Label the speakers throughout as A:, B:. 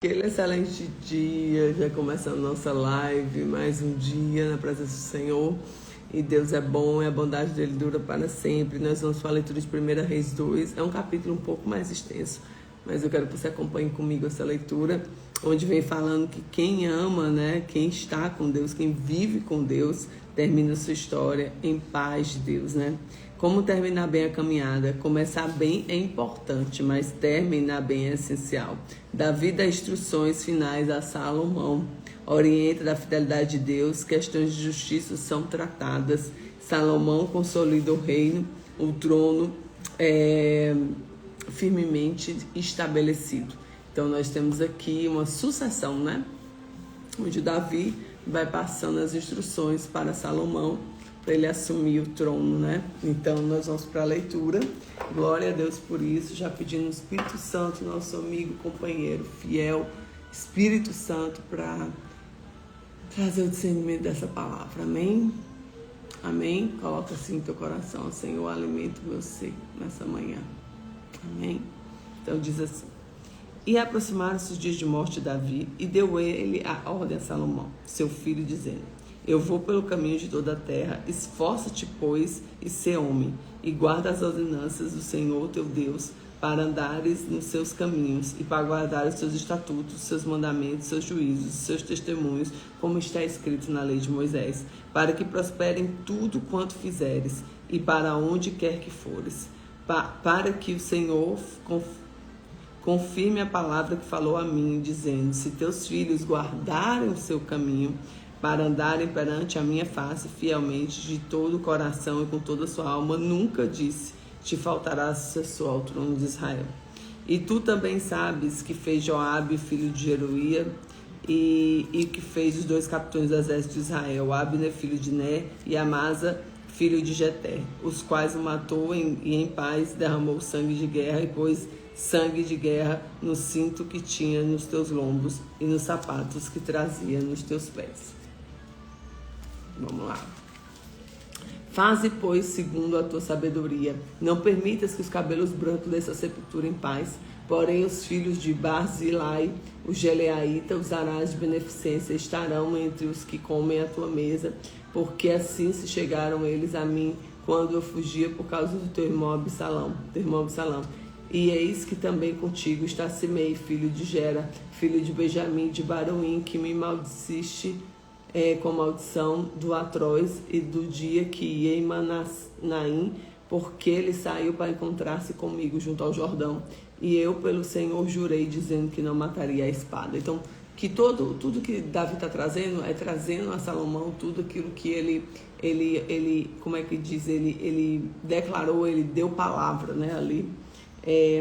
A: Aquele excelente dia, já começando nossa live, mais um dia na presença do Senhor. E Deus é bom e a bondade dele dura para sempre. Nós vamos para a leitura de 1 Reis 2. É um capítulo um pouco mais extenso, mas eu quero que você acompanhe comigo essa leitura, onde vem falando que quem ama, quem está com Deus, quem vive com Deus, termina sua história em paz de Deus, Como terminar bem a caminhada? Começar bem é importante, mas terminar bem é essencial. Davi dá instruções finais a Salomão, orienta da fidelidade de Deus, questões de justiça são tratadas. Salomão consolida o reino, o trono firmemente estabelecido. Então nós temos aqui uma sucessão, onde Davi vai passando as instruções para Salomão, para ele assumir o trono, Então nós vamos para a leitura. Glória a Deus por isso, já pedindo o Espírito Santo, nosso amigo, companheiro, fiel, Espírito Santo, para trazer o discernimento dessa palavra, amém? Amém? Coloca assim no teu coração, Senhor, alimento meu ser nessa manhã, amém? Então diz assim: e aproximaram-se os dias de morte de Davi, e deu ele a ordem a Salomão, seu filho, dizendo: eu vou pelo caminho de toda a terra, esforça-te, pois, e sê homem, e guarda as ordenanças do Senhor teu Deus, para andares nos seus caminhos, e para guardar os seus estatutos, os seus mandamentos, os seus juízos, os seus testemunhos, como está escrito na lei de Moisés, para que prospere em tudo quanto fizeres, e para onde quer que fores, para que o Senhor confirme a palavra que falou a mim, dizendo: se teus filhos guardarem o seu caminho, para andarem perante a minha face fielmente, de todo o coração e com toda a sua alma, nunca disse, te faltará sucessor ao trono de Israel. E tu também sabes que fez Joabe, filho de Jeruía, e que fez os dois capitães do exército de Israel, Abner, filho de Ner, e Amasa, filho de Jeter, os quais o matou e em paz derramou sangue de guerra, e pôs sangue de guerra no cinto que tinha nos teus lombos e nos sapatos que trazia nos teus pés. Vamos lá. Faze, pois, segundo a tua sabedoria. Não permitas que os cabelos brancos dessa sepultura em paz. Porém, os filhos de Barzilai, os Geleaíta, os arás de beneficência, estarão entre os que comem a tua mesa, porque assim se chegaram eles a mim quando eu fugia por causa do teu irmão Absalão. E eis que também contigo está Simei, filho de Gera, filho de Benjamim, de Baruim, que me maldiciste com maldição do atroz e do dia que ia em Manaim, porque ele saiu para encontrar-se comigo junto ao Jordão. E eu pelo Senhor jurei, dizendo que não mataria a espada. Então, que tudo que Davi está trazendo, é trazendo a Salomão tudo aquilo que ele como é que diz, ele declarou, ele deu palavra, ali.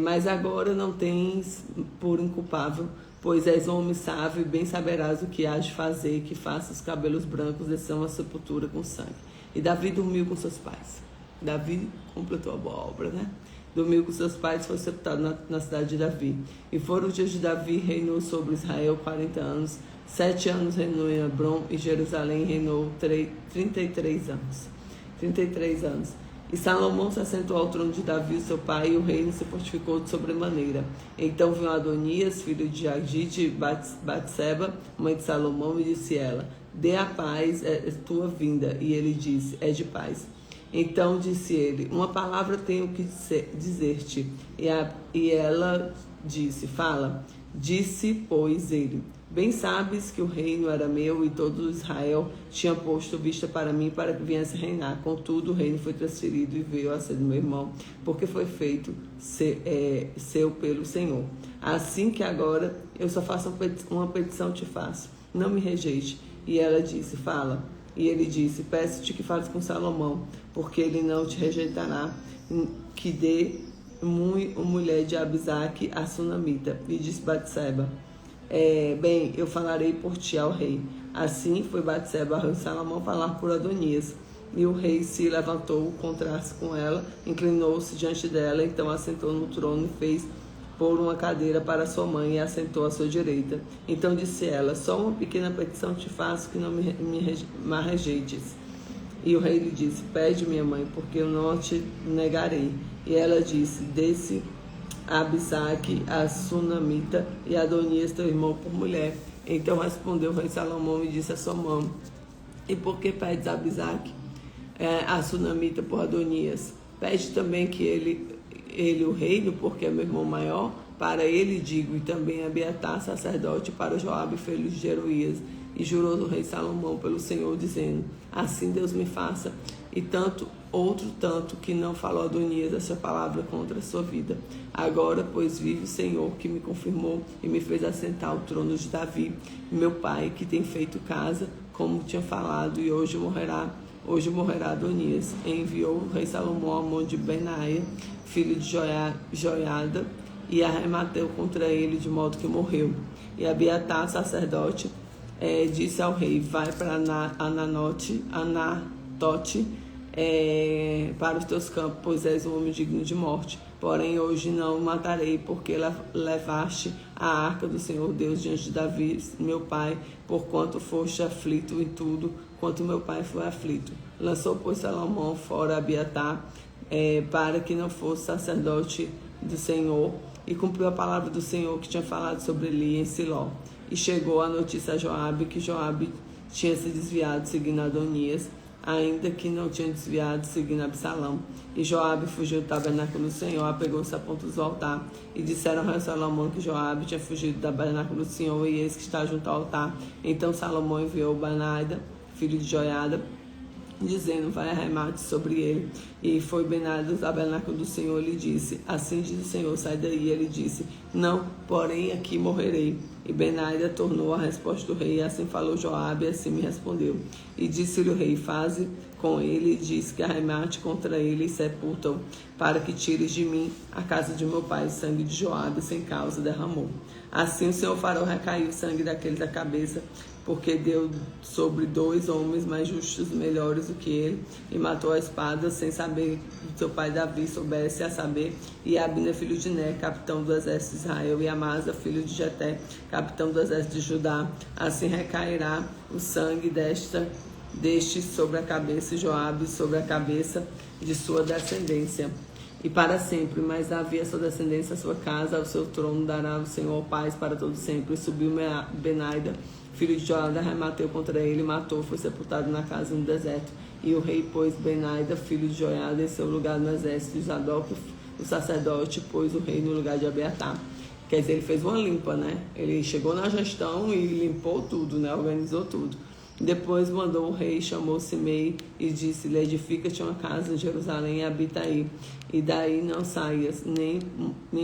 A: Mas agora não tens por inculpável, pois és homem sábio e bem saberás o que hás de fazer, que faça os cabelos brancos desçam a sepultura com sangue. E Davi dormiu com seus pais. Davi completou a boa obra, Dormiu com seus pais e foi sepultado na cidade de Davi. E foram os dias de Davi, reinou sobre Israel 40 anos. 7 anos reinou em Hebrom, e Jerusalém reinou 33 anos. 33 anos. E Salomão se assentou ao trono de Davi, seu pai, e o reino se fortificou de sobremaneira. Então veio Adonias, filho de Agite, Batseba, mãe de Salomão, e disse ela: dê a paz, é tua vinda. E ele disse: é de paz. Então disse ele: uma palavra tenho que dizer-te. E ela disse: fala. Disse, pois, ele: bem sabes que o reino era meu, e todo Israel tinha posto vista para mim, para que viesse reinar. Contudo, o reino foi transferido e veio a ser do meu irmão, porque foi feito seu pelo Senhor. Assim que agora eu só faço uma petição te faço, não me rejeite. E ela disse: fala. E ele disse: peço-te que fales com Salomão, porque ele não te rejeitará, que dê mulher de Abisaque a Sunamita. E disse Batseba: bem, eu falarei por ti ao rei. Assim foi Batseba a Salomão falar por Adonias. E o rei se levantou, encontrar-se com ela, inclinou-se diante dela, então assentou no trono e fez pôr uma cadeira para sua mãe e assentou à sua direita. Então disse ela: só uma pequena petição te faço, que não me rejeites. E o rei lhe disse: pede, minha mãe, porque eu não te negarei. E ela disse: desse Abisaque, a Sunamita e Adonias, teu irmão, por mulher. Então respondeu o rei Salomão e disse a sua mãe: e por que pedes Abisaque, a Sunamita, por Adonias? Pede também que ele o reino, porque é meu irmão maior. Para ele digo, e também Abiatar, sacerdote, para Joabe, filho de Jeruías. E jurou o rei Salomão pelo Senhor, dizendo: assim Deus me faça, e outro tanto que não falou Adonias essa palavra contra a sua vida. Agora, pois, vive o Senhor, que me confirmou e me fez assentar ao trono de Davi, meu pai, que tem feito casa, como tinha falado, e hoje morrerá Adonias. E enviou o rei Salomão a mão de Benaia, filho de Joiada, e arremeteu contra ele, de modo que morreu. E Abiatar, sacerdote, disse ao rei: vai para Anatote, para os teus campos, pois és um homem digno de morte. Porém hoje não o matarei, porque levaste a arca do Senhor Deus diante de Davi, meu pai, porquanto foste aflito em tudo, quanto meu pai foi aflito. Lançou, pois, Salomão fora Abiatar, para que não fosse sacerdote do Senhor, e cumpriu a palavra do Senhor que tinha falado sobre Eli em Siló. E chegou a notícia a Joabe, que Joabe tinha se desviado seguindo Adonias, ainda que não tinha desviado seguindo Absalão. E Joabe fugiu do tabernáculo do Senhor, apegou-se a pontos do altar. E disseram ao rei Salomão que Joabe tinha fugido do tabernáculo do Senhor, e eis que está junto ao altar. Então Salomão enviou Benaida, filho de Joiada, dizendo: vai arremate sobre ele. E foi Benaida do tabernáculo do Senhor, e lhe disse: assim diz o Senhor, sai daí. Ele disse: não, porém aqui morrerei. E Benaida tornou a resposta do rei, e assim falou Joabe, e assim me respondeu. E disse-lhe o rei: faze com ele, e diz que arremate contra ele e sepulta-o, para que tires de mim a casa de meu pai. O sangue de Joabe sem causa derramou. Assim o Senhor fará recair o sangue daquele da cabeça, porque deu sobre 2 homens mais justos, melhores do que ele, e matou a espada, sem saber que seu pai Davi soubesse, a saber, e Abner, filho de Ner, capitão do exército de Israel, e Amasa, filho de Jeté, capitão do exército de Judá. Assim recairá o sangue deste sobre a cabeça de Joabe, sobre a cabeça de sua descendência, e para sempre. Mas Davi, a sua descendência, a sua casa, ao seu trono dará o Senhor paz para todo sempre. E subiu Benaida, filho de Joiada, arremeteu contra ele, matou, foi sepultado na casa no deserto. E o rei pôs Benaida, filho de Joiada, em seu lugar no exército. E Zadok, o sacerdote, pôs o rei no lugar de Abiatar. Quer dizer, ele fez uma limpa, né? Ele chegou na gestão e limpou tudo, né? Organizou tudo. Depois mandou o rei, chamou Simei e disse-lhe: edifica-te uma casa em Jerusalém e habita aí. E daí não saias, nem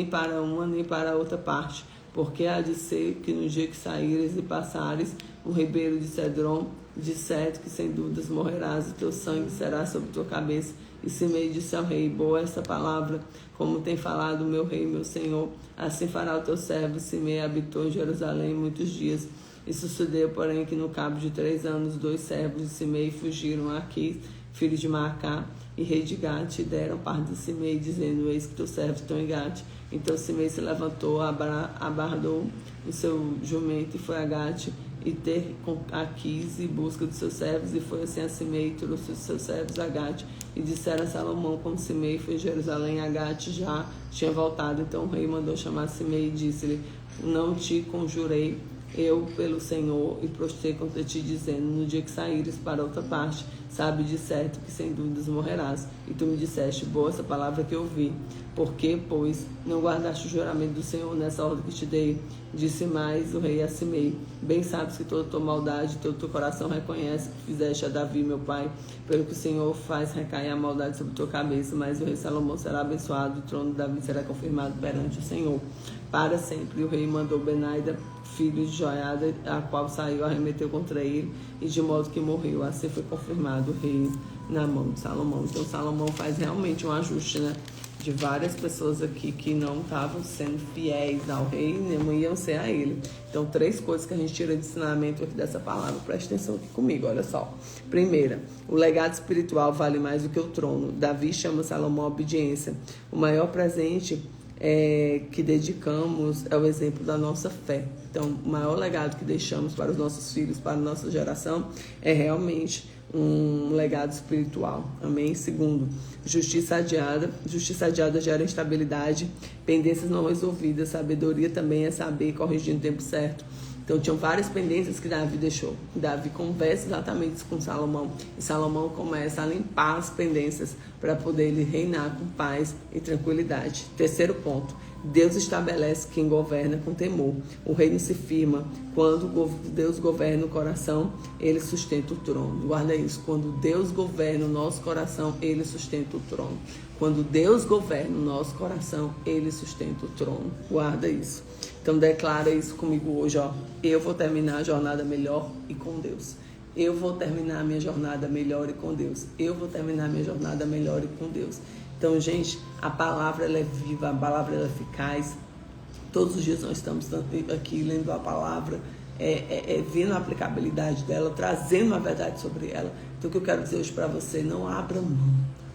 A: para uma nem para outra parte. Porque há de ser que no dia que saíres e passares o ribeiro de Cedron, de certo que sem dúvidas morrerás, e teu sangue será sobre tua cabeça. E Simei disse ao rei: boa esta palavra, como tem falado o meu rei, meu senhor, assim fará o teu servo. Simei habitou em Jerusalém muitos dias. E sucedeu, porém, que no cabo de 3 anos, 2 servos de Simei fugiram a Aquis, filho de Maacá, e rei de Gate, e deram parte de Simei, dizendo: eis que teu servo estão em Gate. Então Simei se levantou, abardou o seu jumento e foi a Gate, e ter com Aquis em busca dos seus servos. E foi assim a Simei, e trouxe os seus servos a Gate. E disseram a Salomão: como Simei foi em Jerusalém, a Gate já tinha voltado. Então o rei mandou chamar Simei e disse-lhe: não te conjurei eu pelo Senhor, e prostrei contra ti, dizendo: no dia que saíres para outra parte, sabe de certo que sem dúvidas morrerás. E tu me disseste: boa essa palavra que eu ouvi. Por que, pois, não guardaste o juramento do Senhor nessa ordem que te dei? Disse mais o rei a Simei: bem sabes que toda tua maldade, todo teu coração reconhece que fizeste a Davi, meu pai, pelo que o Senhor faz recair a maldade sobre tua cabeça. Mas o rei Salomão será abençoado, o trono de Davi será confirmado perante o Senhor para sempre. E o rei mandou Benaida, filho de Joiada, a qual saiu, arremeteu contra ele, e de modo que morreu. Assim foi confirmado o rei na mão de Salomão. Então Salomão faz realmente um ajuste, né, de várias pessoas aqui que não estavam sendo fiéis ao rei, nem iam ser a ele. Então 3 coisas que a gente tira de ensinamento aqui dessa palavra. Presta atenção aqui comigo, olha só. Primeira, o legado espiritual vale mais do que o trono. Davi chama Salomão à obediência. O maior presente que dedicamos é o exemplo da nossa fé. Então, o maior legado que deixamos para os nossos filhos, para a nossa geração, é realmente um legado espiritual. Amém? Segundo, justiça adiada. Justiça adiada gera instabilidade, pendências não resolvidas. Sabedoria também é saber corrigir no tempo certo. Então, tinham várias pendências que Davi deixou. Davi conversa exatamente isso com Salomão. E Salomão começa a limpar as pendências para poder ele reinar com paz e tranquilidade. Terceiro ponto. Deus estabelece quem governa com temor. O reino se firma. Quando Deus governa o coração, ele sustenta o trono. Guarda isso. Quando Deus governa o nosso coração, ele sustenta o trono. Quando Deus governa o nosso coração, ele sustenta o trono. Guarda isso. Então declara isso comigo hoje, ó. Eu vou terminar a jornada melhor e com Deus. Eu vou terminar a minha jornada melhor e com Deus. Eu vou terminar a minha jornada melhor e com Deus. Então, gente, a palavra ela é viva, a palavra ela é eficaz. Todos os dias nós estamos aqui lendo a palavra, vendo a aplicabilidade dela, trazendo a verdade sobre ela. Então, o que eu quero dizer hoje para você, não abra mão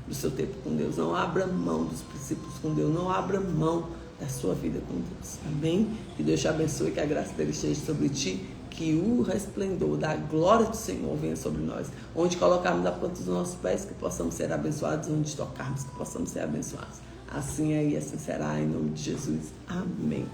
A: do seu tempo com Deus, não abra mão dos princípios com Deus, não abra mão da sua vida com Deus. Amém? Que Deus te abençoe, que a graça dele esteja sobre ti, que o resplendor da glória do Senhor venha sobre nós. Onde colocarmos a planta dos nossos pés, que possamos ser abençoados, onde tocarmos, que possamos ser abençoados. Assim é e assim será, em nome de Jesus. Amém.